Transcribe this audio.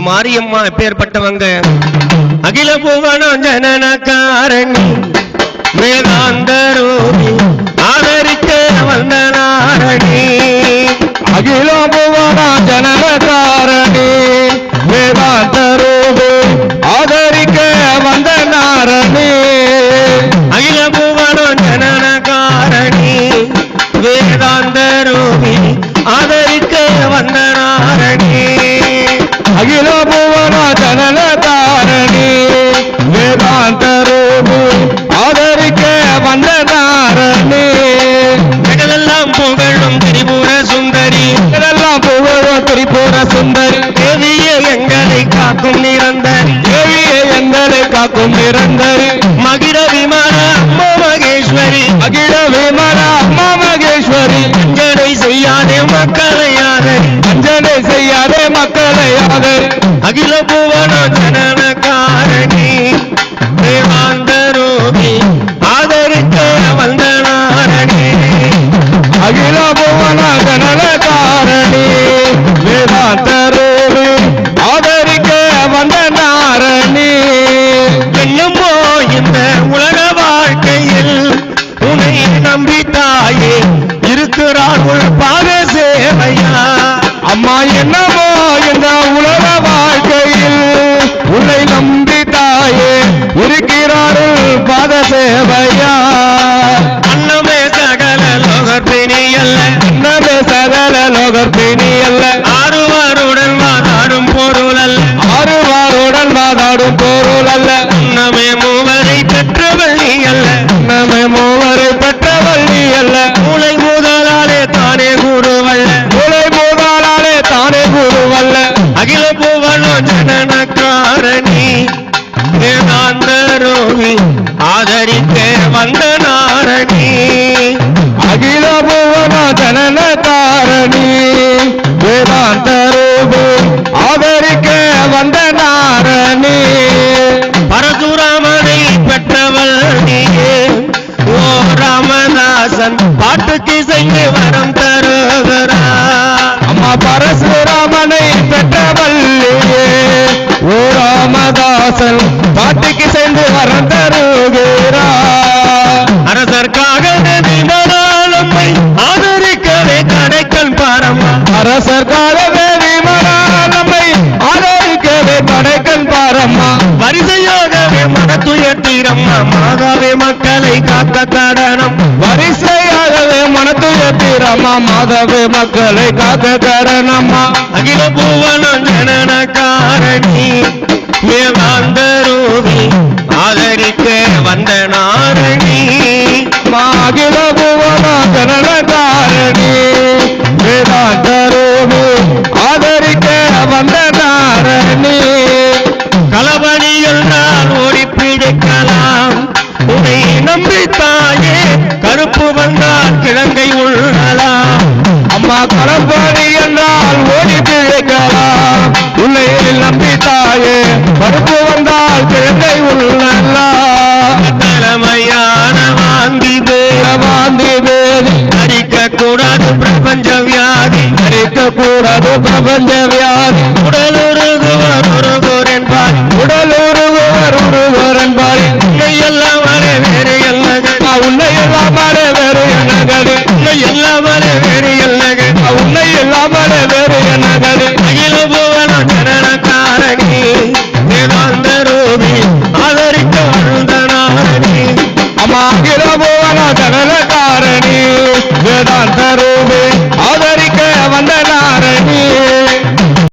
மாரியம்மா எப்பேற்பட்டவங்க? அகில புவனம் ஜனனகாரணி வேதாந்த ரூபி ஆதரிக்க வந்த நாரணி. அகில புவனம் ஜனனகாரணி வேதாந்த ரூபி ஆதரிக்க வந்த நாரணி. அகில புவனம் ஜனனகாரணி வேதாந்த ரூபி ஆதரிக்க வந்த நாரணி. அகில புவன ஜனன தாரணி வேதாந்த ரூபி ஆதரிக்க வந்த நாரணி. எங்களெல்லாம் புகழும் திரிபுர சுந்தரி, எங்களெல்லாம் புகழும் திரிபுர சுந்தரி. தேவியே எங்களை காக்கும் நிரந்தரி, தேவியே எங்களை காக்கும் நிரந்தரி. மகிழ விமான அம்மா மகேஸ்வரி, அகில விமல அம்மா மகேஸ்வரி. அஞ்சனை செய்யாதே மக்களை ஆதரி, அஞ்சனை செய்யாதே மக்களை ஆதரி. அகில புவன ஜனனகாரணி வேதாந்த ரூபி ஆதரிக்க வந்த நாரணி. அகில புவன ஜனன தாரணி வேதாந்த ரூபி ஆதரிக்க வந்த நாரணி. என்னமோ இந்த உலக வாழ்க்கையில் உன்னை நம்பி தாயே இருக்கிறார் உள் பாத சேவையா. அம்மா என்னமோ இந்த உலக வாழ்க்கையில் உன்னை நம்பி தாயே இருக்கிறார்கள் பாத சேவையா. அன்னமே சகல லோகத்தினி அல்ல, அன்னமே சகல லோகத்தினி அல்ல, ஆறுவாருடன் வாதாடும் பொருள் அல்ல, ஆறுவாருடன் வாதாடும் பொருள் அல்ல. அன்னமே மூவரை பெற்றவள் நீ அல்ல, அன்னமே மூவரை பெற்றவள் நீ அல்ல. மூளை முதலாலே தானே கூடுவல்ல, மூளை மூதாளாலே தானே குருவல்ல. அகில புவனம் ஜனனகாரணி வேதாந்த ரூபி ஆதரிக்க வந்த நாரணி. அகில புவன ஜனன தாரணி வேதாந்த ரூபி ஆதரிக்க வந்த நாரணி. பரசுராமனை பெற்றவள் நீயே, ஓ ராமதாசன் பாட்டுக்கு செய்ய வரம் தருகிறார். அம்மா பரசுராமனை பெற்றவல்லியே, ஓ ராமதாசன் பாட்டுக்கு சென்று வரம் தருகிறார். அரசர்க்காக விமலாளம்மை ஆதரிக்கவே கடைக்கல் பாரம்மா. அரசர்காலவே விமலாளம்மை ஆதரிக்கவே கடைக்கன் பாரம்மா. வரிசையாகவே மனத்துயர்த்தீரம்மா, மாதாவே மக்களை காக்க கடனம். வரிசையாகவே மனத்துயர்த்தீரம்மா, மாதவே மக்களை காக்க கடனம்மா. அகில புவனம் ஜனனகாரணி வேதாந்த ரூபி ஆதரிக்க வந்த நாரணி. அகில புவன ஜனனகாரணி வேதாந்த ரூபி ஆதரிக்க வந்த நாரணி. களபணியில் நான் ஓடி பிடிக்கலாம், உன்னை நம்பி தாயே கருப்பு வந்தால் கிழங்கை உள்ளலாம். அம்மா களப்பணி என்றால் ஓடி பிழைக்கலாம், உள்ளே நம்பி தாயே பருப்பு வந்தால் கிழங்கை உள்ளலாம். தலைமையான வாந்தி வாந்தி வேதி அடிக்க கூடாது பிரபஞ்ச வியாதி, அடிக்க கூடாது பிரபஞ்ச வியாதி. உடல் உருகுவர் உருகுவர் என்பார், உடல் உருகுவர் உருகுவர் என்பார். உன்னை எல்லாம் வரை வேறு எல்லகன், உன்னை எல்லாமலே வேறு என்னகடி, உன்னை எல்லாம் வரை வேறு எல்லகன். உன்னை எல்லாமலே வேறு என்னகடி. அகில புவனம் ஜனனகாரணி வேதாந்த ரூபி ஆதரிக்க வந்த நாரணி. அம்மா அகில புவன ஜனனகாரணி வேதாந்த ரூபி